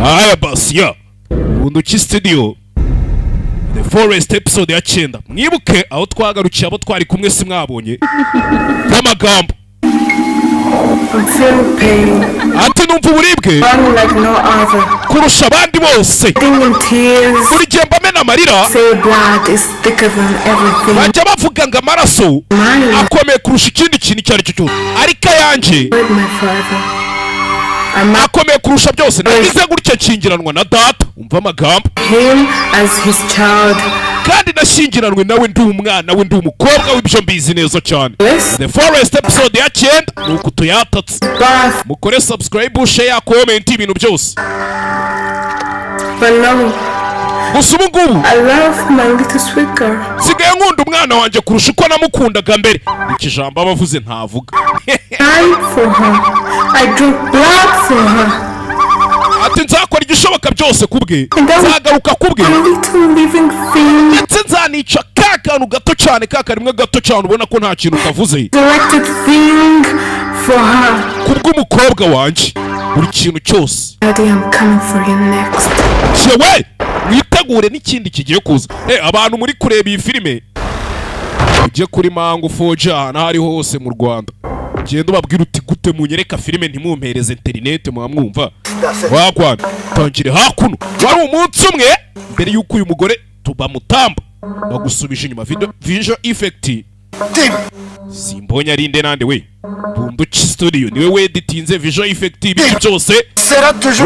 Aya basi ya Bunduki Studio The Forest episode ya 9. Mwibuke aho twagarukiye abo twari kumwe si mwabonye n'amagambo ati numva uburibwe kurusha abandi bose buri gihe mbamena amarira bajya bavuga ngo amaraso akomeye kurusha ikindi kintu icyo ari cyo cyose ariko ayanjye akomeye kurusha byose nagize gutya nshingiranwa na data umva amagambo kandi nashyingiranwe nawe ndi umwana we ndi umukobwa w'ibyo mbizi neza cyane. The Forest episode ya 9 nuko tuyatatse mukore subscribe share comment ibintu byose gusa ubu ngubu sigaye nkunda umwana wanjye kurusha uko namukundaga mbere. Ikijambo abavuze ntavuga ati nzakora igishoboka byose kubwe nzagaruka kubwe ndetse nzanica ka kantu gato cyane ka karimwe gato cyane ubona ko nta kintu kavuze kubw'umukobwa wanjye buri kintu cyose yewe mwitegure n'ikindi kigiye kuza. Abantu muri kureba iyi filime ujye kuri Mango 4G ahantu aho ariho hose mu Rwanda genda ubabwira uti gute munyereka filime ntimumpereze internet mwamwumva wakwana tangire hakuno wari umunsi umwe mbere yuko uyu mugore tubamutamba bagusubije inyuma visual effect simbonye arinde nande we Bunduki Studio niwe weditinze visual effect ibintu byose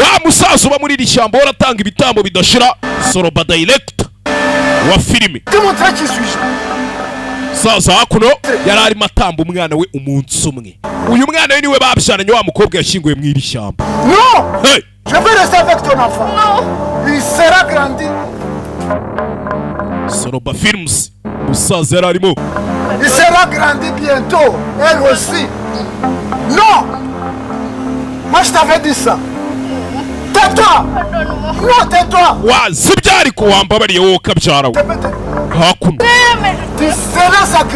wa musaza uba muri rishyamba waratanga ibitambo bidashira Soroba director wa filime saza hakuno yari ari matamba umwana we umunsi umwe uyu mwana we niwe babishananye wa mukobwa yashyinguye mu iri shyamba. Non, hey. Je veux rester avec ton enfant. Non. Il sera grandi. Soroba Films musaza yari arimo il sera grandi bientôt elle aussi. Non, moi je t'avais dit ça. Tais-toi. Non, tais-toi. Wa sibyari ko wambabariye wowe kabyara hakuno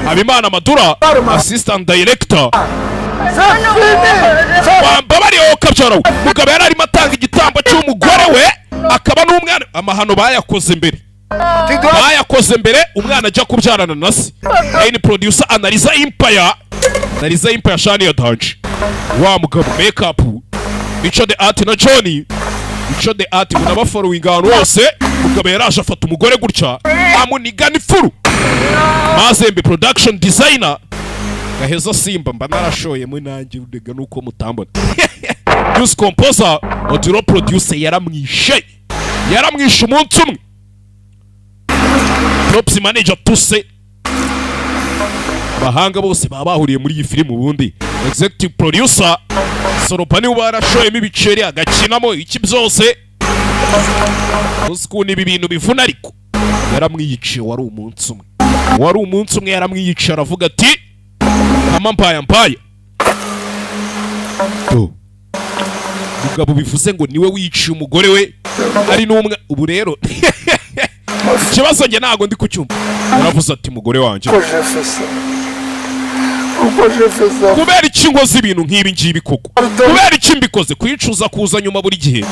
Habimana Madura assistant director wambabariye wowe kabyara mugabo yari arimo atanga igitambo cy'umugore we akaba n'umwana amahano bayakoze mbere umwana ajya kubyarana na se. Main producer Analiza Empire shani ya Danje wa mugabo makeup Mico the Art na Johnny Mico the Art munaba following ahantu hose mugabo yaraje afata umugore gutya amunigana ifuru Mazembe production designer Gaheza Simba mba narashoye mu nanjye udega nuko mutambona News composer audio producer yaramwishe umunsi umwe props manager tuse bahanga bose baba bahuriye muri iyi filime ubundi executive producer Soroba niwe barashoyemo ibiceri agakinamo iki byose uskuni ibi bintu bivuna ariko yaramwiyiciye wari umunsi umwe yaramwiyiciye aravuga ati amampaya mugabo bivuze ngo niwe wiciye umugore we ari n'umwe ubu rero ikibazo njye ntago ndi kucyumva yaravuze ati mugore wanjye kubera iki ngoze ibintu nk'ibi ngibi koko kubera iki mbikoze kwicuza kuza nyuma buri gihe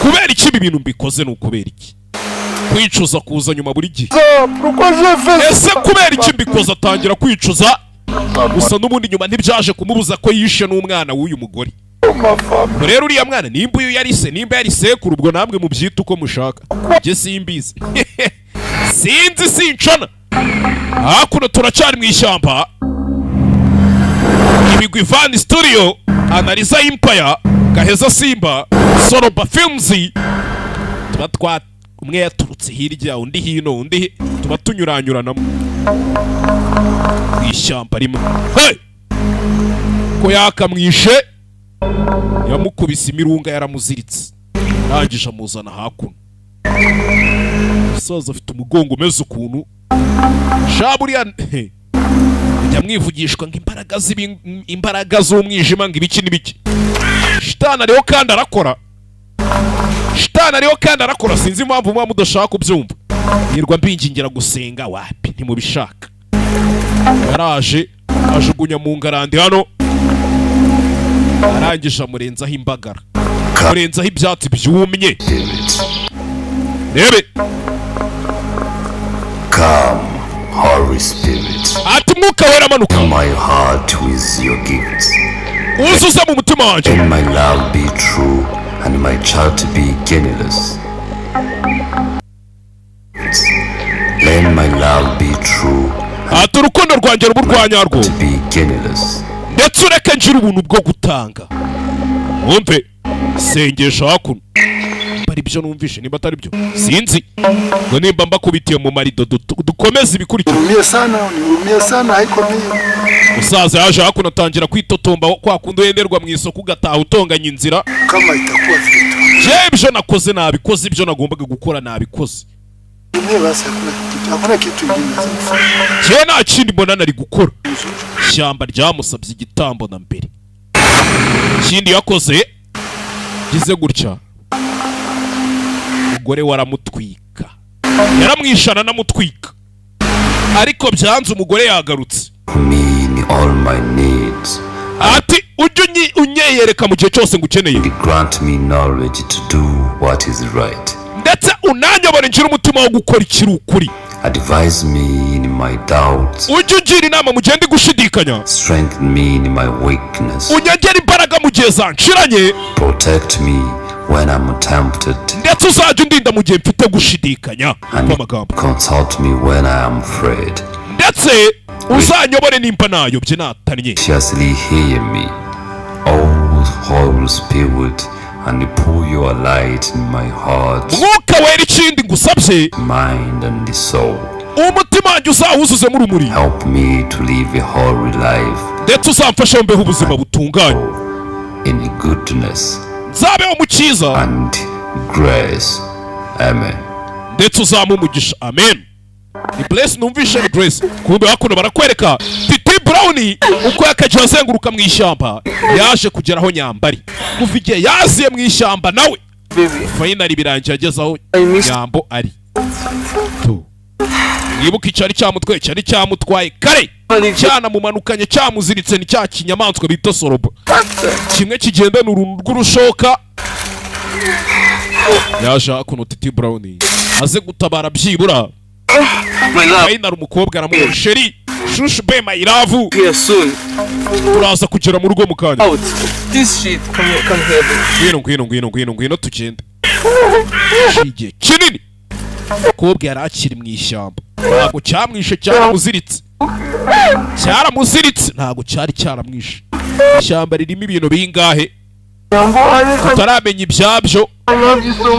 kubera iki ibi bintu mbikoze ni ukubera iki kwicuza kuza nyuma buri gihe ese kubera iki mbikoze atangira kwicuza gusa n'ubundi nyuma ntibyaje kumubuza ko yishe n'umwana w'uyu mugore. Rero uriya mwana nimba uyu yari sekuru ubwo namwe mubyita uko mushaka njye simbizi sinzi sincana hakuno turacyari mu ishyamba ibigwi Van Studio Analiza Empire Gaheza Simba Soroba Films tuba umwe yaturutse hirya undi hino undi tuba tunyuranyuranamo ishyamba rimwe ko yakamwishe yamukubise imirunga yaramuziritse arangije amuzana hakuno umusaza afite umugongo umeze ukuntu shaburiya yamwivugishwa ngo imbaraga z'umwijima ngo ibiki n'ibiki shitani ariho kandi arakora sinzi impamvu muba mudashaka kubyumva nirwa mbingingira gusenga wapi ntimubishaka yaraje ajugunya mu ngarandi hano arangije amurenzaho imbagara, amurenzaho ibyatsi byumye. Rebe Come, Holy Spirit, ati mwuka wera amanuka fill my heart with your gifts. uzuze mu mutima wanjye. Let my love be true and my child be gainless. Let my love be true ati urukundo rwanjye ruba urwanyarwo to be gainless. ndetse ureke ngira ubuntu bwo gutanga. Wumve sengesha hakuno bari byo numvishe, nimba atari byo sinzi ngo nimba mbakubitiye mu marido dukomeze ibikurikira. Nihurumie sana haiko mimi. Musaza yaje hakuno atangira kwitotomba kwa kundi wenderwa mu isoko ugataha utonganya inzira. Kama itakuwa vitu. Je ibyo nakoze nabikoze, ibyo nagombaga gukora nabikoze. Hakuna kitu kingine. Je nta kindi mbona nari gukora. Ishyamba ryamusabye igitambo na mbere. Ikindi yakoze gize gutya, umugore waramutwika, yaramwishana namutwika, ariko byanze umugore yagarutse. Me in all my needs. Ati ujye unyeyereka mu gihe cyose ngukeneye. Grant me knowledge to do what is right. Ndetse unanyobora ngira umutima wo gukora ikiri ukuri. Advise me in my doubts. Ujye ugira inama mu gihe ndi gushidikanya. Strengthen me in my weakness. Unyongere imbaraga mu gihe zanshiranye. Protect me when I'm tempted. Ndetse uzajya undinda mu gihe mfite gushidikanya. Consult me when I am afraid. Ndetse uzanyobore nimba nayobye natanye. Graciously hear me, O Holy Spirit, and pour your light in my heart, mwuka wera ikindi ngusabye, mind and soul. umutima wanjye uzawuzuze mu rumuri. Help me to live a holy life. Ndetse uzamfashe mbeho ubuzima butunganye. In goodness nzabeho mu cyiza and grace. Amen. Ndetse uzampa umugisha. Amen. Ni bless numvishe ni grace. Kumbe hakuno barakwereka Titi Brown uko yakaje azenguruka mu ishyamba yaje kugeraho Nyambari. Kuva igihe yaziye mu ishyamba nawe finally birangiye ageze aho Nyambo ari. Nibuka icyari cyamutwaye kare cyana mumanukanye cyamuziritse ni cya kinyamaswa bita sorobo, kimwe kigendana uruntu rw'urushoka. Yaje hakuno Titi Brown aze gutabara byibura. Final umukobwa aramubwira sheri shushu be my love, turaza kugera mu rugo mu kanya. This shit, come here. Ngwino tugende. Igihe kinini umukobwa yari akiri mu ishyamba, ntabwo cyamwishe cyaramuziritse, ntabwo cyari cyaramwishe. Ishyamba ririmo ibintu bingahe tutaramenya ibyabyo.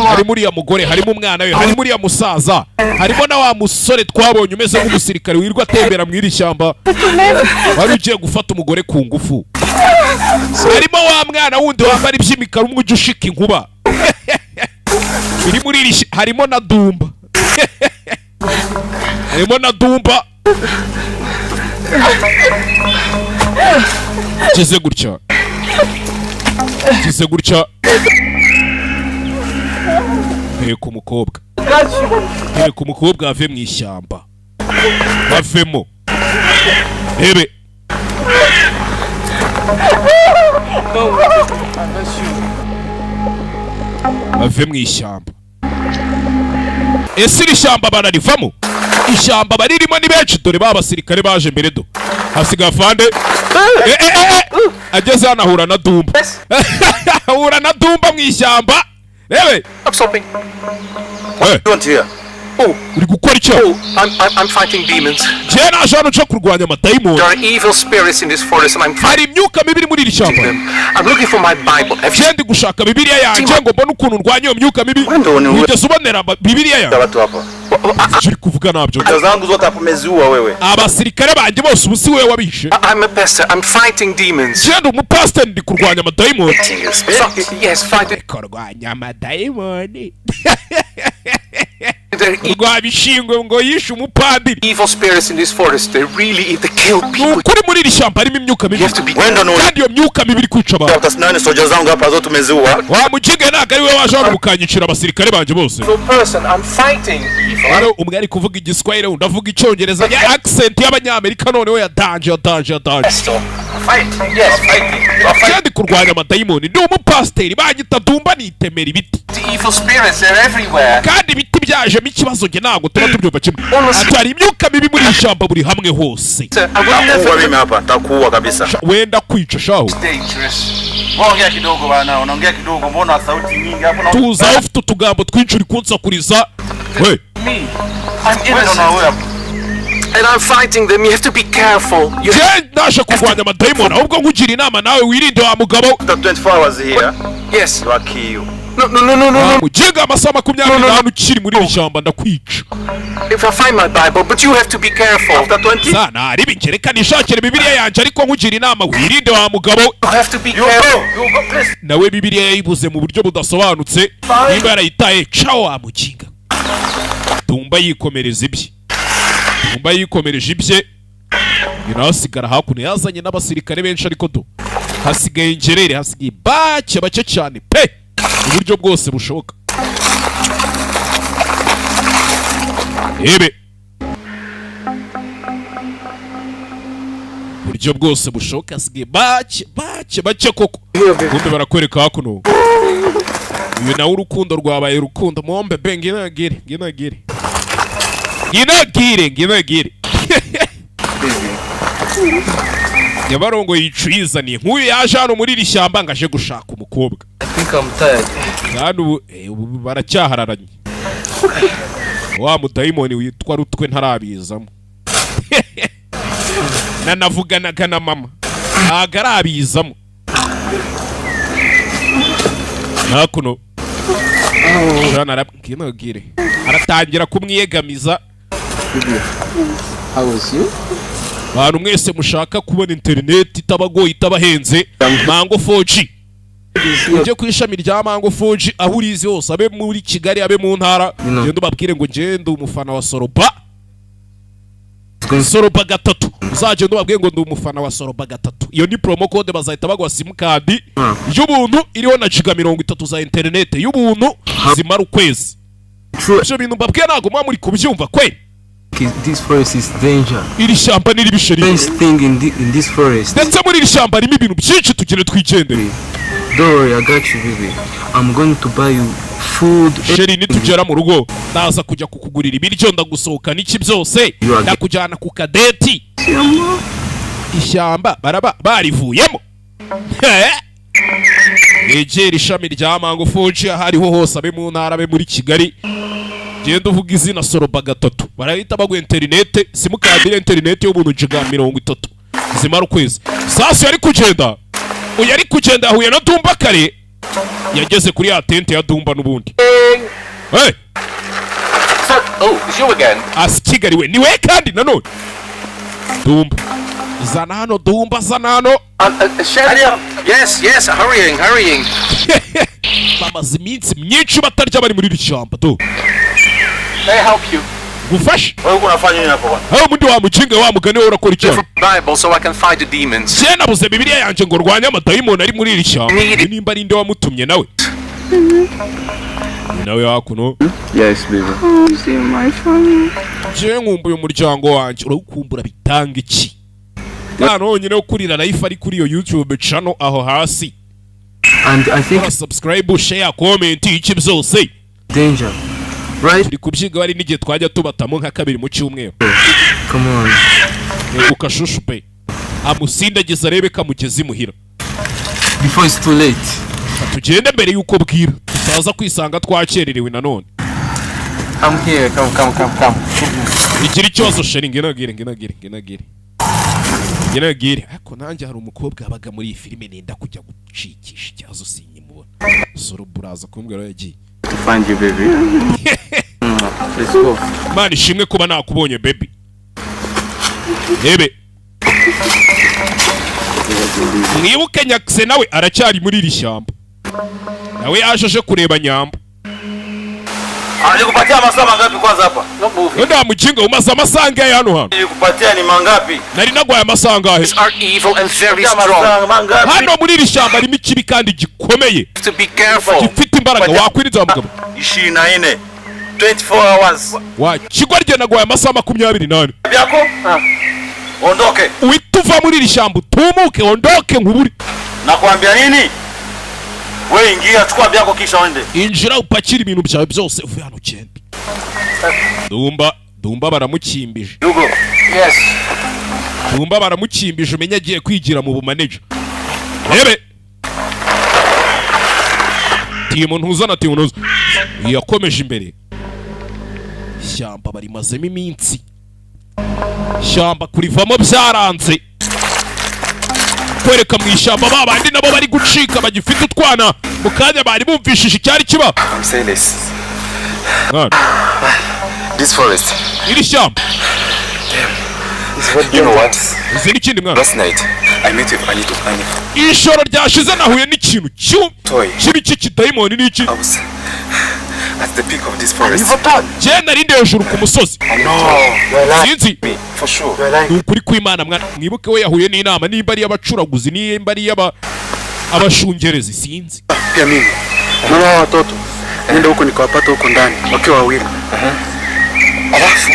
Harimo uriya mugore, harimo umwana we, harimo uriya musaza, harimo na wa musore twabonye umeze nk'umusirikare wirwa atembera mu iri shyamba wari ugiye gufata umugore ku ngufu. Harimo wa mwana wundi wambara iby'imikara umwe ujya ushika inkuba. Harimo na Dumba. Kize gutya heka umukobwa ave mu ishyamba, bavemo. Ebe bave mu ishyamba. Ese iri shyamba bararivamo? Ishyamba baririmo ni benshi, dore ba basirikare baje mbere do hasiga fande. Ageze hano ahura na Dumba. Ahura na Dumba mu ishyamba. Rebe I'm stopping. What do you want here? uri gukora icyo? I'm fighting demons. Je naje hano nco kurwanya amadayimoni. There are evil spirits in this forest and I'm fighting. Hari imyuka mibi muri iri shyamba. I'm looking for my Bible. Je ndi gushaka Bibiliya yanjye ngo mbone ukuntu ndwanya iyo myuka mibi. Ugeze ubonera Bibiliya yanjye. Uri kuvuga nabyo. Abasirikare banjye bose ubusi wewe wabishe. I'm a pastor. I'm fighting demons. Je ndi umupastor ndi kurwanya amadayimoni. Yes, fighting. Kurwanya amadayimoni. Rwabishingwe ngo yishe umupadiri. Evil spirits in this forest, they really eat the kill people. Kuri muri iri shyamba harimo imyuka mibi. Kandi iyo myuka mibi iri kwica abantu. Wa mujiga ntabwo ari we waje hano mukanyicira abasirikare banjye bose. I'm fighting evil. Hano umwe ari kuvuga igiswahili undi avuga icyongereza ya accent y'abanyamerika noneho ya danje. Fighting? Yes, fighting. Kandi kurwanya amadayimoni ndi umupasiteri banyita Dumba nitemera ibiti. The evil spirits, they're everywhere. Kandi ibiti byajemo ikibazo nge ntabwo tuba tubyumva kimwe. Atari imyuka mibi muri ishyamba buri hamwe hose. Takuwa mimi hapa, takuwa kabisa. Wenda kwica shaho. Dangerous. Ongea kidogo bana, unaongea kidogo, mbona sauti nyingi hapo na Tuza ufite utugambo twinshi uri kunsakuriza. We. Me. I'm innocent. And I'm fighting them. You have to be careful. You Nasha kurwanya amadayimoni ahubwo nkugira inama nawe wirinde wa mugabo. after 24 hours here. Yes. You are kill. No. Mugenga amasaha 24 ukiri muri ishyamba ndakwica. If I find my Bible, but you have to be careful. After 20. Sana ari binkerekana ishakire Bibiliya yanje ariko nkugira inama wirinde wa mugabo. You have to be careful. You go, please. Nawe Bibiliya yayibuze mu buryo budasobanutse. Nimba yarayitaye cawo wa muginga. Dumba yikomereza ibye. Dumba yikomereje ibye. Yinasigara hakuno yazanye n'abasirikare benshi ariko do. Hasigaye ingerere hasigaye bake cyane pe. Uburyo bwose bushoboka. Ebe. Uburyo bwose bushoboka hasigaye bake koko. Kumbe barakwereka hakuno. Uyu nawe urukundo rwabaye urukundo mombe be nginagire. Nyabarongo yicuyizaniye nk'uyu yaje hano muri iri shyamba ngaje gushaka umukobwa. I think I'm tired. Kandi ubu baracyahararanye. Wa mudayimoni witwa Rutwe ntarabizamo. Nanavuganaga na mama ntago arabizamo. Hakuno Jana arabwinagire aratangira kumwiyegamiza. How was you? Bantu mwese mushaka kubona internet itabagoye itabahenze Mango 4G. Ujye ku ishami rya Mango 4G aho urizi hose abe muri Kigali abe mu ntara. Genda ubabwire ngo ngende umufana wa Soroba. Soroba gatatu. Uzagenda ubabwire ngo ndi umufana wa Soroba gatatu. Iyo ni promo code bazahita bagwa sim card y'ubuntu iriho na giga 30 za internet y'ubuntu zimara ukwezi. Ibyo bintu mbabwire ntago mwa muri kubyumva kwe. This forest is danger. Iri shyamba ni ribisheri. Best thing in this forest. Ndetse muri iri shyamba harimo ibintu byinshi tugire twigendere. Don't worry, I got you, baby. I'm going to buy you food. Sheri nitugera mu rugo naza kujya kukugurira ibiryo ndagusohoka n'iki byose ndakujyana ku kadeti. Ishyamba baraba barivuyemo. Egera ishami rya Mango 4G hariho hose abe mu ntara abe muri Kigali. Genda uvuga izina Soroba gatatu. Barahita bagwa internet, simukadire internet y'ubuntu giga 30 zimara ukwezi. Sasa yari kugenda. Uyu yari kugenda ahuye na Dumba kare. Yageze kuri ya tente ya Dumba n'ubundi. Hey. Oh, it's you again. Asikigariwe niwe kandi nanone. Dumba. Zana hano Dumba zana hano. Yes, hurrying. Bamaze iminsi myinshi batarya bari muri iri shyamba to. May I help you? Gufasha. Wewe unafanya nini hapo bwana? Aho mundi wa mukinga wa mugane wo urakora icyo? Bible so I can fight the demons. Cyena buze Bibiliya yanje ngo rwanya amadayimoni ari muri iri shyamba. Nimba ari nde wamutumye nawe? Nawe hakuno. Yes, baby. See my family. Je nkumbuye umuryango wanje urakumbura bitanga iki? None nyine ukurira life ari kuri yo YouTube channel aho hasi. And I think subscribe, share, comment iki byose. Danger. Right? Turi kubyiga bari n'igihe twajya tubatamo nka kabiri mu cyumweru. Come on. Ukashushu pe. Amusindagiza rebe kamugezi muhira. Before it's too late. Tugende mbere yuko bwira. Tutaza kwisanga twakererewe nanone. I'm here. Come. Ikiri cyozo sheri ngenagire. Ako nanjye hari umukobwa abaga muri iyi filime nenda kujya gucikisha cyazo sinyimubona. Soroburaza kumbwira yagiye. To find you, baby. Let's go. Mani shimwe kuba nakubonye baby. Ebe. Mwibuke Nyakse nawe aracyari muri iri shyamba. Nawe yaje kureba nyamba. Nikupatia masaa mangapi kwanza hapa? Nda mukinga umaze amasanga ya hano. Nikupatia ni mangapi? Nari nagwaye amasanga he. Are evil and very strong. Hano muri iri shyamba rimo ikibi kandi gikomeye. To be careful. Gifite imbaraga wakwiriza mugabo. 24 hours. Wa kigwa rye nagwaye amasaha 28. Byako? Ondoke. Uituva muri iri shyamba tumuke ondoke nkuburi. Nakwambia nini? Wewe ingia chukua vyako kisha uende. Injira upakira ibintu byawe byose uvuye hano cyende. Dumba baramukimbije. Yugo. Yes. Dumba baramukimbije umenya agiye kwigira mu bumaneja. Rebe. Timu ntuzana timu ntuza. Yakomeje imbere. Shyamba barimazemo iminsi. Shyamba kurivamo byaranze. Kwereka mu ishyamba babandi nabo bari gucika bagifite utwana mu kanya bari bumvishije icyari kiba. I'm saying this. This forest. Iri shyamba. You know what? Zini kindi mwana. Last night I met with Anito. Ishoro ryashize nahuye n'ikintu kibi cy'ikidayimoni n'iki. I was at the peak of this forest. Je narinde hejuru ku musozi. Sinzi. For sure. Nukuri kw'Imana mwana mwibuke we yahuye n'inama nimba ari y'abacuraguzi nimba ari abashungerezi sinzi. Pia mimi. Mama wa watoto. Nenda huko nikawapata huko ndani wakiwa wawili. Alafu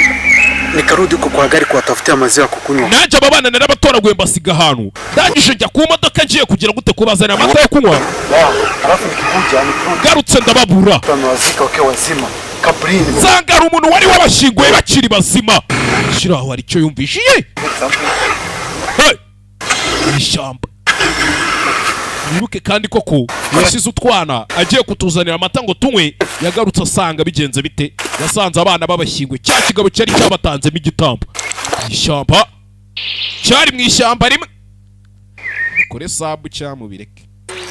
nikarudi huko kwa gari kuwatafutia maziwa kukunywa. Naje babana n'abatoraguye mbasiga hanu. Ndangije njya ku modoka ngiye kugira gute kubazana amata yo kunywa. Alafu nikikuja garutse ndababura. Bamwazika wakiwa wazima. Kabrini. Zangara umuntu wari wabashinguye bakiri bazima. Shiraho ari cyo yumvishiye. Hey! Ishyamba. Nibuke kandi koko yasize utwana agiye kutuzanira amata ngo tunywe yagarutse asanga bigenze bite yasanze abana babashyingwe cya kigabo cyari cyabatanzemo igitambo. Ishyamba cyari mu ishyamba rimwe kore sabu cyamubireke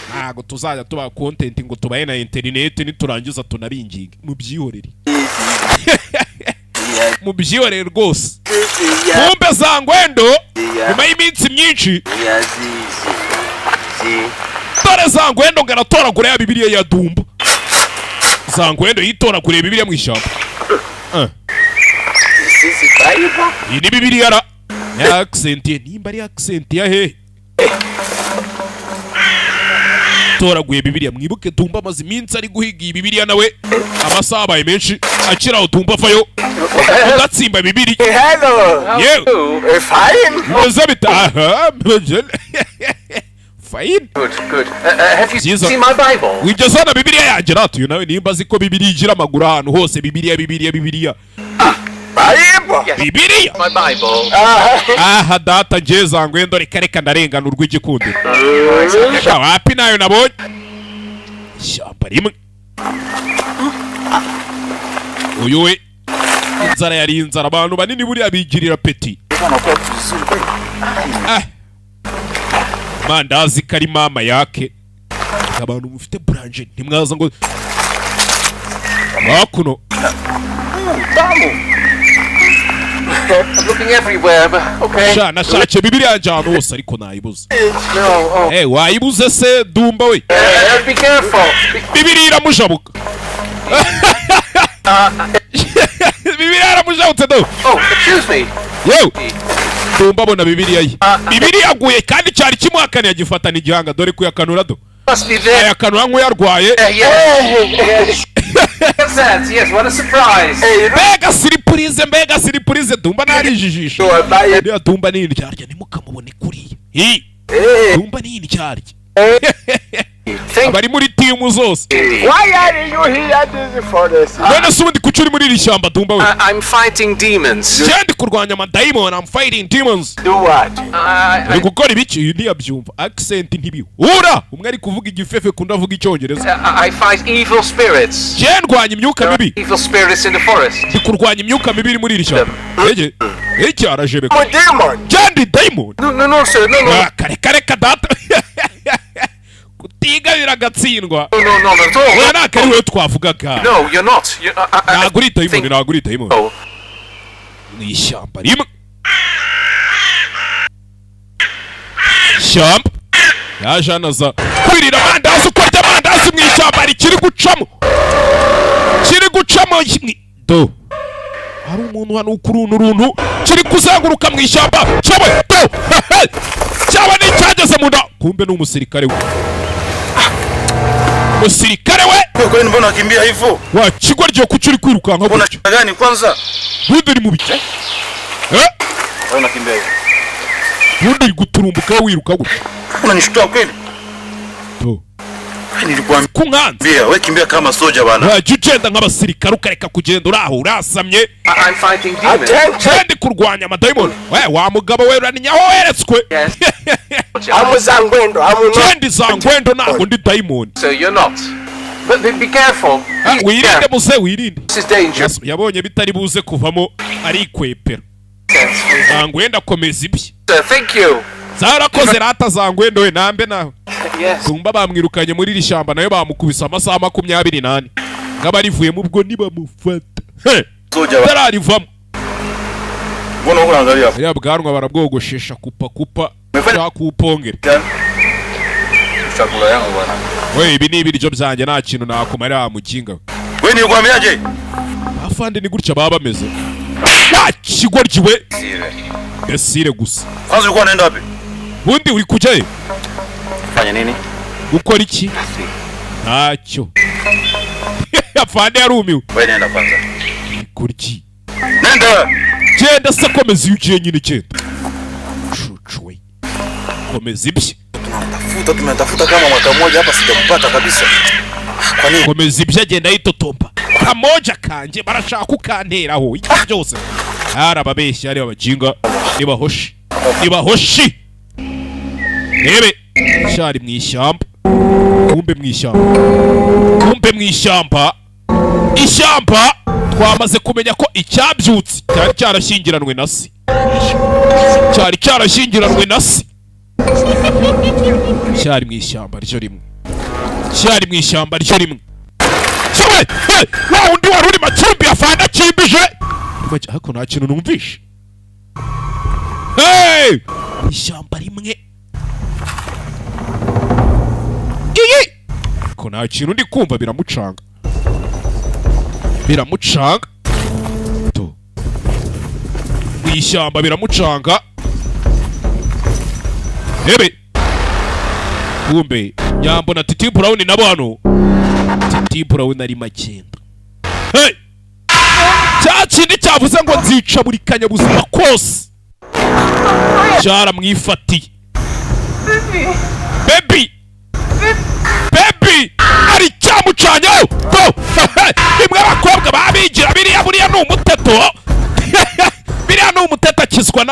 ntago tuzajya tuba content ngo tubaye na internet niturangiza tunabinginga mu byihorere mu byihorere rwose kumbe Zangwendo nyuma y'iminsi myinshi Tore Zangwendo ngaratoragura ya Bibiliya ya Dumba. Zangwendo yitoragura Bibiliya mu ishyamba. Iyi ni Bibiliya ra. Ya accent ye nimba ari accent ya he. Toraguye Bibiliya mwibuke Dumba amaze iminsi ari guhiga iyi Bibiliya nawe amasaha abaye menshi akiraho Dumba vayo. Ugatsimba Bibiliya. Hello. Yewe. Fine. Muzabita. Fine. Good. Have you seen my Bible? Wigezana Bibiliya yanjye ratu nawe nimba ziko Bibiliya igira amaguru ahantu hose Bibiliya. Bible. Bibiliya. My Bible. Aha data nje Zangwendo reka ndarengana urw'igikundiro. Wapi nayo nabonye. Shyamba rimwe. Uyu we inzara yari inzara abantu banini buri abigirira peti. Mandazi kari mama yake. Abantu mufite branche ntimwaza ngo makuno. I'm looking everywhere, but okay. Nashache Bibiliya njano hose ariko nayibuze. Wayibuze se Dumba we? Be careful. Bibiliya iramujabuka. Bibiliya iramujabutse do. Oh, excuse me. Yo. Dumba bona Bibiliya ye. Bibiliya yaguye kandi cyari kimwakane yagifatana igihanga dore kuyakanura do. Must be there. Ayakanura nk'uyarwaye. Yes. Yes, what a surprise. Mbega siripurize Dumba narijijisha. Niya Dumba ni indyarya nimukamubone kuriya. Dumba ni indyarya. Abari muri timu zose. Why are you here at this forest? None se ubundi kuki uri muri iri shyamba Dumba we? I'm fighting demons. Ndi kurwanya amadayimoni. I'm fighting demons. Do what? Uri gukora ibiki? Uyu ntiyabyumva. Accent ntibihura. Umwe ari kuvuga igifefe kundi avuga icyongereza. I fight evil spirits. Ndwanya imyuka mibi. Evil spirits in the forest. Ndi kurwanya imyuka mibi iri muri iri shyamba. Ege arajebeka. I'm a demon. Ndi demon. No, sir. No. Kare data. Kutiga biragatsindwa. No. Oya nakari we twavugaga. No, you're not. Nagurita imoni. Ni ishyamba rimwe. Shyamba. Yaje anaza kwirira amandazi uko arya amandazi mu ishyamba kiri gucamo. Do. Hari umuntu hano ukuruntu kiri kuzenguruka mu ishyamba. Cyawe do. Cyawe ni cyageze mu nda. Kumbe ni umusirikare we. Musirikare we. Kwa nini mbona unakimbia hivyo? Wa kigwa ryo kucuri kwirukanka gutyo. Una gani kwanza? Wewe uri mu biki? Wewe unakimbia hivyo. Bundi guturumbuka wiruka gute. Unanishtua kweli? To. Nilikuambia kunganza. Wewe kimbia kama soja bana. Wajugenda nk'abasirikare ukareka kugenda uraho urasamye. I'm fighting demons. Kandi kurwanya amadayimoni. Wa mugabo we uraninya weretswe. Amuzangwendo, Kandi zangwendo ntabwo ndi dayimoni. So you're not. But be careful. Wirinde muze wirinde. This is dangerous. Yabonye bitari buze kuvamo ari kwepera. Zangwendo komeza ibye. Thank you. Zarakoze rata zangwendo we nambe nawe. Yes. Dumba bamwirukanye muri iri shamba nayo bamukubisa amasaha 28. Ngabarivuye mu bwo niba mufata. Soja Tararivamo. Mbona unaangalia hapo? Ya bwanwa barabwogoshesha kupa. Bakupongera. Chakula yangu bwana. We ibi ni ibiryo byanjye nta kintu nakumarira mukinga. Wewe ni ukwambiaje? Afande ni gutya baba bameze. Kigoryiwe. Gasire gusa. Kwanza ulikuwa unaenda wapi? Bundi uri kujyayo? Fanya nini? Gukora iki? Ntacyo. Afande yarumiwe. Wewe nenda kwanza. Kuriki. Nenda. Genda se komeza iyo ugiye nyine genda. Chuchwe. Komeza ibye. Tumetafuta kama mwaka mmoja hapa sijampata kabisa. Kwa nini? Komeza ibye agenda yitotomba. Kamoja kanje barashaka kukanteraho iki byose. Arababeshya ari abajinga nibahoshi. Ebe shari mwishyamba. Kumbe mwishyamba. Ishyamba twamaze kumenya ko icyabyutse cyari cyarashyingiranwe na se. Cyari mwishyamba ryo rimwe. Cyawe! Wa undi wari uri macumbi afanda kimbije. Hako nta kintu numvishe. Ishyamba rimwe. Ko nta kintu ndi kumva biramucanga. To. Ishyamba biramucanga. Ebe. Kumbe Nyambo na Titi Brown nabo hano. Titi Brown ari magenda. Cyakindi cyavuze ngo nzica buri kanyabuzima kose. Cyara mwifatiye. Baby. Ari cyamucanyaho. Imwe abakobwa babigira biriya n'umuteto. Biriya n'umuteto akizwa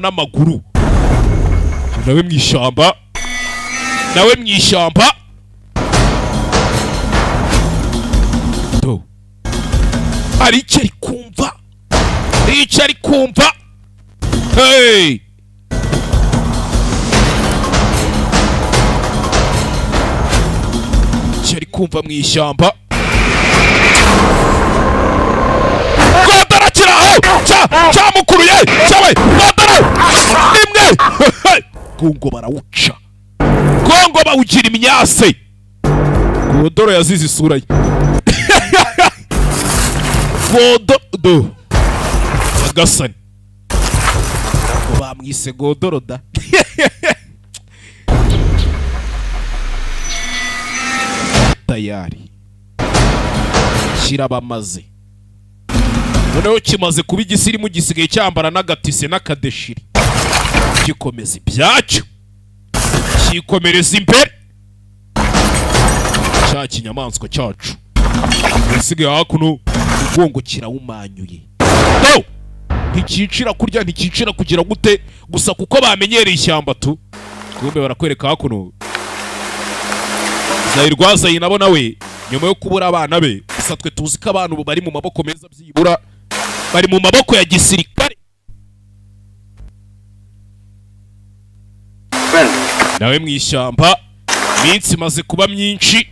n'amaguru. Nawe mwishyamba. To. Ari icyo ari kumva. Hey! Cyari kumva mwishyamba. Godara kiraho. Cyamukuruye. Cyawe. Godara. Nimwe. Gongo barawuca. Gongo bawugira imyase. Godoro yazize isura ye. Godo. Agasani. Bamwise Godoro da. Tayari. Kirabamaze. Noneho kimaze kuba igisirimu gisigaye cyambara n'agatise n'akadeshiri. Gikomeza ibyacyo. Kikomereza imbere. Cya kinyamaswa cyacu. Gisigaye hakuno ubwongo kirawumanyuye. No! Ntikicira kurya ntikicira kugira gute gusa kuko bamenyereye ishyamba tu. Kumbe barakwereka hakuno. Zahirwazayi nabo nawe nyuma yo kubura abana be gusa twe tuzi ko abantu bari mu maboko meza byibura bari mu maboko ya gisirikare. Nawe mwishyamba minsi maze kuba myinshi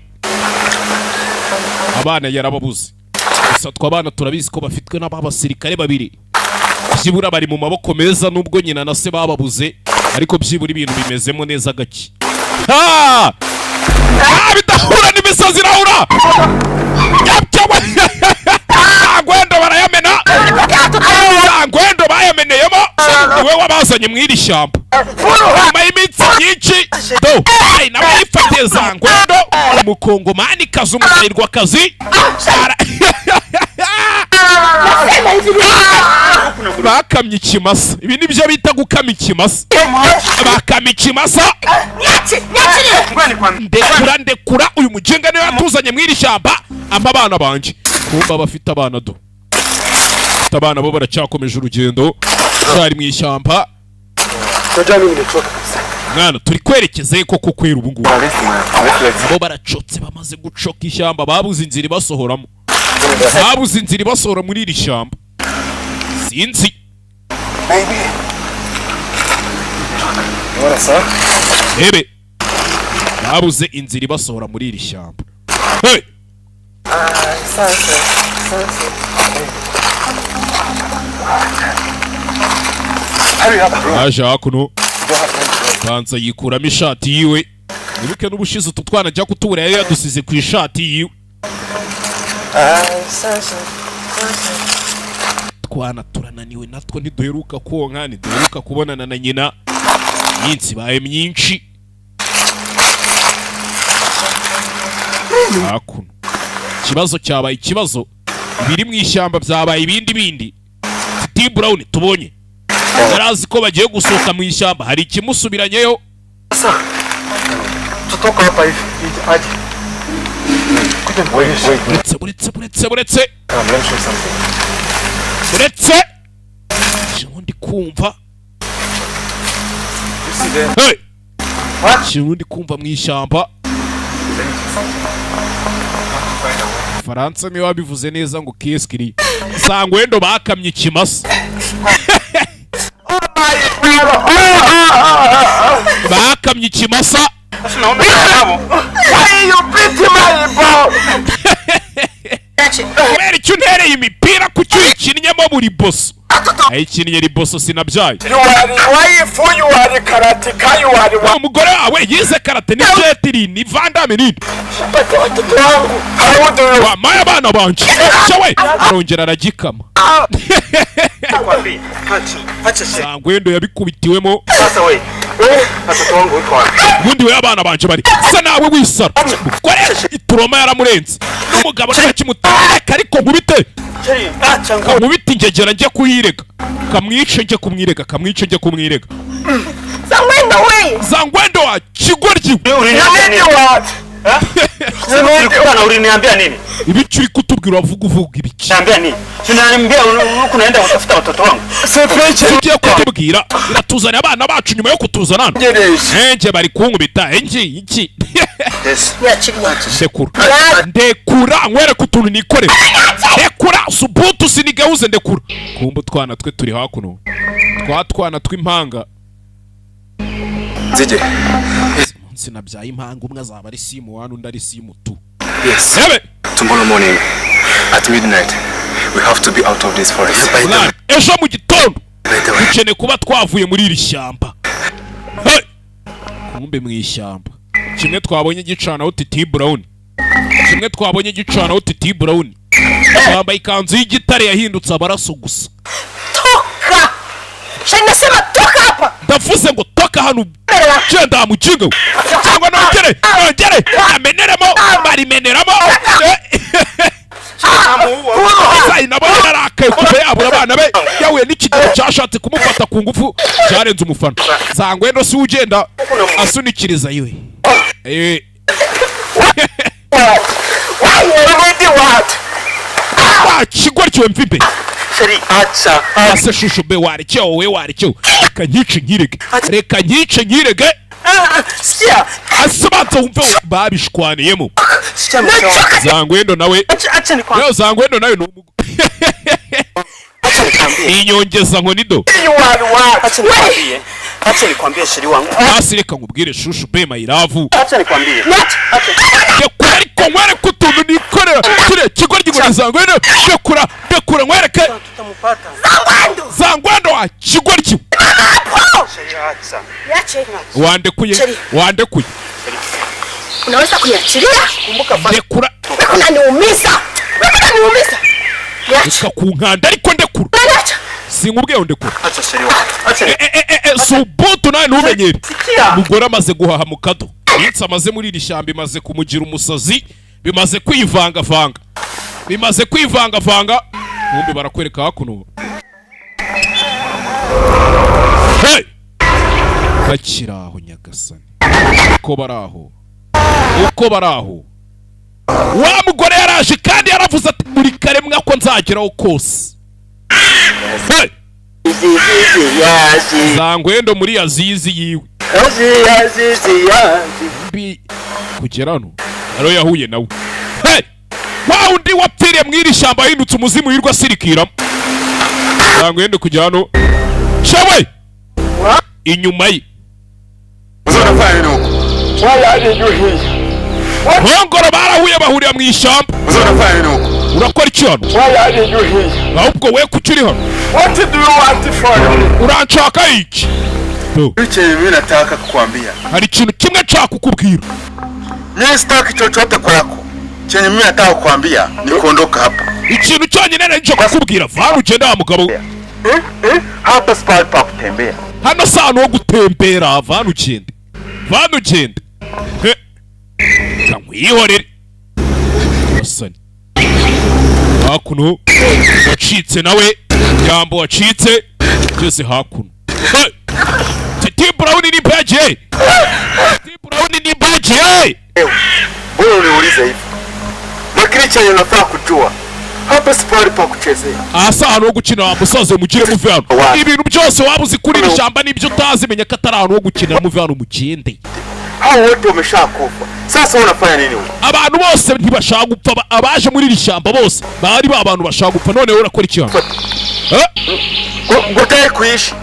abana yarababuze gusa twabana turabizi ko bafitwe n'abasirikare babiri byibura bari mu maboko meza nubwo nyina na se bababuze ariko byibura ibintu bimezemo neza gake. Bidahura n'imisozi irahura. Ngwendo barayamena. Ngwendo bayameneyemo. Niwe wabazanye mw'iri shyamba. Nyuma y'iminsi myinshi do ai nawe yifatiye Zangwendo umukongomani kazi umugarirwa kazi bakamye ikimasa ibi nibyo bita gukama ikimasa bakamye ikimasa ndekura uyu mujenga niwe yatuzanye mw'iri shyamba abana banje kumba bafite abana do abana bo baracyakomeje urugendo cyari mu ishyamba mwana turi kwerekeze ko kukwera ubu ngubu bo baracotse bamaze gucoka ishyamba babuze inzira ibasohoramo muri iri shyamba sinzi ebe babuze inzira ibasohora muri iri shyamba hey aje hakuno banza yikuramo ishati yiwe nibuke n'ubushize utu twana ajya kutubura yari yadusize ku ishati yiwe twana turananiwe natwo ntiduheruka konka ntiduheruka kubonana na nyina iminsi baye myinshi hakuno ikibazo cyabaye ikibazo biri mu ishyamba byabaye ibindi T Brown tubonye yarazi ko bagiye gusohoka mu ishyamba hari ikimusubiranyeyo tutoka hapa hivi aje buretse ndi kumva ndi kumva mu ishyamba Faransa niwe wabivuze neza ngo keskiri Zangwendo bakamye ikimasa bakamye ikimasa kubera icyo untereye imipira ku cyo uyikinnyemo buri boso ayikinnye riboso sinabyaye umugore wawe yize karate ni jetiri ni vandame nini wamaye abana banje cyawe arongera aragikama Zangwendo yabikubitiwemo ubundi we abana banje bari se nawe wisara ukoresha ituroma yaramurenze n'umugabo ntakimutaka ariko nkubite kamubita ingegera njye kuyirega kamwice njye kumwirega Zangwendo wa kigoryi uliniambia nini? Ibicu uri kutubwira uvuga ibiki? Niambia nini? Sinaniambia uko naenda kutafuta watoto wangu. Ugiye kutubwira iratuzana abana bacu nyuma yo kutuzana. Nje bari kunkubita iki? Yes. Ndekura nwere kutuntu nikore. Ndekura subutu sinigauze ndekura. Kumbu twana twe turi hakuno. Twana twimpanga. Zije. Sinabyaye impanga umwe azaba ari simu 1 undi ari simu 2. Yes. Tomorrow morning at midnight we have to be out of this forest. Ejo mu gitondo dukeneye kuba twavuye muri iri shyamba. Kumbe mu ishyamba. Kimwe twabonye gicana uti T Brown. Bambaye ikanzu y'igitare yahindutse abaraso gusa. Toka! Shana sema toka hapa. Ndavuze ngo toka hano. Cyenda mukingo. Cyangwa nongere ameneremo barimeneramo. Sai nabonye narakaye kuba yabura abana be yahuye n'ikigero cyashatse kumufata ku ngufu cyarenze umufana. Zangwendo si ugenda asunikiriza yiwe. Kigoryi mvibe. Sheri acha. Ase shushu be waricyo we waricyo. Reka nyice nkirege. Sikia. Asabanza umve babishwaniyemo. Zangwendo nawe. Acha ni kwa. Yo Zangwendo nawe no. Inyongeza nkonido. Acha nikwambie sheri wangu. Basi reka nkubwire shushu be mayiravu. Acha nikwambie. Ariko mwere kutuntu nikorera kire kigoryi ngo Zangwendo dekura mwereke tutamupata Zangwendo wa kigoryi Yache. Wandekuye Unaweza kuyachilia? kumbuka dekura Unaniumiza. Yache kunkanda ariko ndekura sinkubwiye ndekura Acha sheri wangu. Acha. Subutu nawe ntumenyere. Umugore amaze guhaha mu kado. Yitsa amaze muri iri shyamba imaze kumugira umusazi, bimaze kwivanga-vanga. Bimaze kwivanga-vanga. Bombi barakwereka hakuno. Hey! Bakiraho nyagasani. Uko baraho. Wa mugore yaraje kandi yaravuze ati muri karemwa ko nzageraho kose. Hey! Zangwendo muri Azizi yiwe. Bi kugerano. Aro yahuye nawe. Hey! Wa undi wapfiriye mwiri shamba hindutse umuzimu yirwa sirikira. Zangwendo kugerano. Shawe! Inyuma yi. Uzonafanya nini huko? Wala alijui. Hongoro barahuye bahurira mu ishamba. Uzonafanya nini huko? Urakora iki hano? Wala alijui. Ahubwo we kuki uri hano? What do you want from me? Uranshaka iki? Icyo mimi nataka kukuambia. Hari ikintu kimwe nshaka kukubwira. Mimi sitaki chochote kwako. Chenye mimi nataka kukuambia ni kuondoka hapa. Ikintu cyonyine nje kukubwira, vana ugenda wa mugabo. Hapa spot pa kutembea. Hano sano wo gutembera, vana ugende. Vana ugende. He. Kamwihorere. Asani. Hakuno wacitse nawe, Jambo wacitse, cyose hakuno. Hey. Titi Brown ni baje. Titi Brown ni baje. Wewe uniulize hivi. Lakini chenye unafaa kujua. Hapa sipari pa kuchezea. Asa hano wo gukina wa musaze mugire mu vyano. Ibintu byose wabuzi kuri ishamba nibyo utazi menya katara hano wo gukina mu vyano mugende. Hao wote wameshakufa. Sasa unafanya nini wewe? Abantu bose ntibashaka gupfa, abaje muri iri shamba bose bari ba abantu bashaka gupfa, none urakora iki hano? Ngoteye kuishi.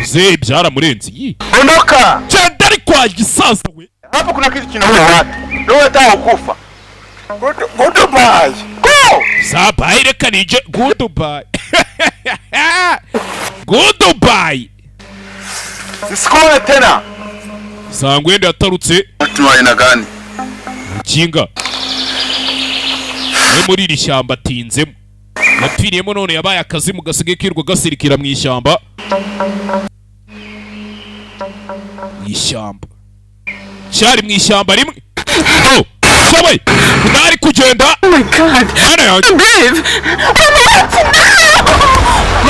Mzee byaramurenze yi. Ondoka. Genda ari kwa gisaza we. Hapa kuna kitu kinaua watu. Ndio unataka kukufa. Goodbye. Go. Sabai reka nije goodbye. Goodbye. Sikone tena. Sangwende atarutse. Mtu wa aina gani? Kinga. Ni muri iri shyamba atinzemo. Yapfiriyemo none yabaye akazi mu gasige kirwa gasirikira mu ishyamba. Ishyamba. Cyari mu ishyamba rimwe. Oh, shawe. Ndari kugenda. Oh my god. Babe.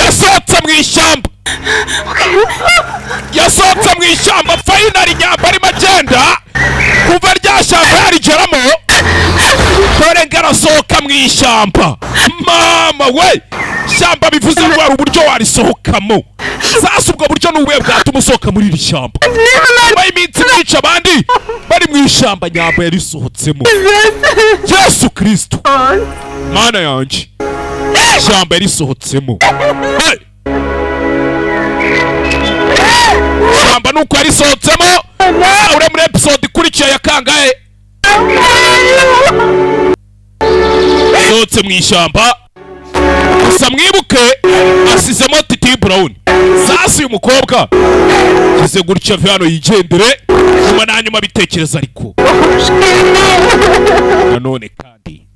Yasotse mu ishyamba. Yasotse mu ishyamba finally nyamba ari magenda. Kuva rya shyamba yarigeramo. Dore ngarasohoka mu ishyamba. Mama we. Shyamba bivuze ngo ari uburyo warisohokamo. Sasa ubwo buryo n'ubuye bwatuma usohoka muri iri shyamba. Bayi iminsi myica abandi bari mu ishyamba nyamba yarisohotsemo. Yesu Kristo. Mana yanje. Shyamba yarisohotsemo. Hey! Shyamba nuko yarisohotsemo. Ure muri episode ikurikiye ya kangahe? Sohotse mu ishyamba. Gusa mwibuke asizemo Titi Brown. Sasa uyu mukobwa kize gutya hano yigendere nyuma na nyuma bitekereza ariko nanone kandi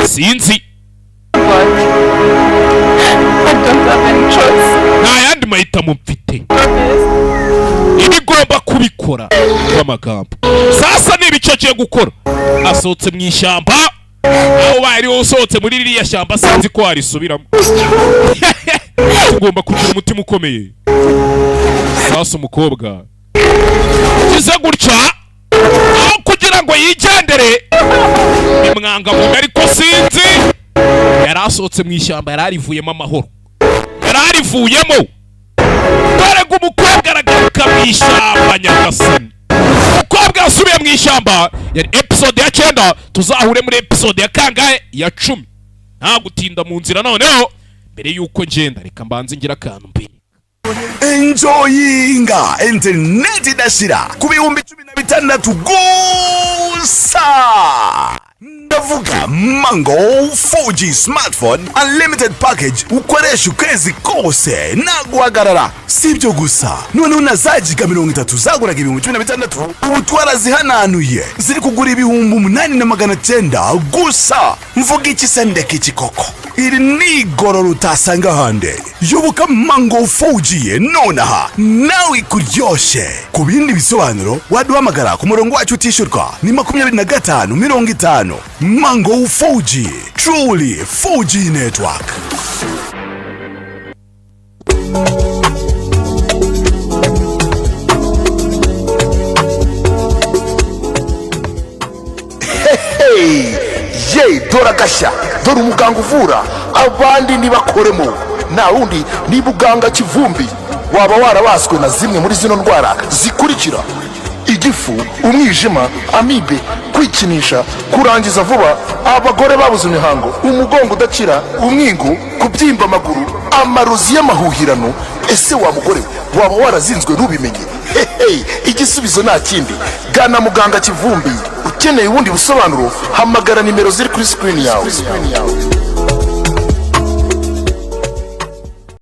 sinzi nta yandi mahitamo mfite, ibigomba kubikora kw'amagambo. Sasa nibicakiye gukora asohotse mu ishyamba. Aho bari usohotse muri ririya shyamba sinzi ko arisubiramo. Tugomba kugira umutima ukomeye. Sasa umukobwa kize gutya aho kugira ngo yigendere imwanga mu ariko sinzi yarasohotse mu ishyamba yararivuyemo amahoro. Yararivuyemo. Dore ngo umukobwa aragaruka mu ishyamba nyagasani. Umukobwa yasubiye mu ishyamba. Yari episode ya 9, tuzahure muri episode ya kangahe? Ya 10. Nta gutinda mu nzira noneho mbere yuko ngenda reka mbanze ngira akantu mbi. Enjoyinga internet idashira ku bihumbi 16 gusa. ndavuga Mango 4G smartphone unlimited package ukoresha ukwezi kose naguhagarara. Si ibyo gusa, noneho na za giga 30 zaguraga 16,000 ubu twarazihananuye ziri kugura 8,900 gusa. Mvuga iki se ndeka iki koko? Iri ni igororo utasanga hande. Yoboka Mango 4G nonaha nawe kuryoshe. Ku bindi bisobanuro waduhamagara ku murongo wacu utishyurwa ni 2550. Mango 4G, truly 4G network. Ye dora gashya, dora umuganga uvura abandi nibakoremo. Na wundi ni buganga Kivumbi. Waba warabaswe na zimwe muri zino ndwara zikurikira: igifu, umwijima, amibe, kwikinisha, kurangiza vuba, abagore babuze imihango, umugongo udakira, umwingo, kubyimba amaguru, amarozi y'amahuhirano. Ese wa mugore waba warazinzwe rubimenye? Igisubizo nta kindi, gana muganga Kivumbi. Ukeneye ubundi busobanuro hamagara nimero ziri kuri screen yawe.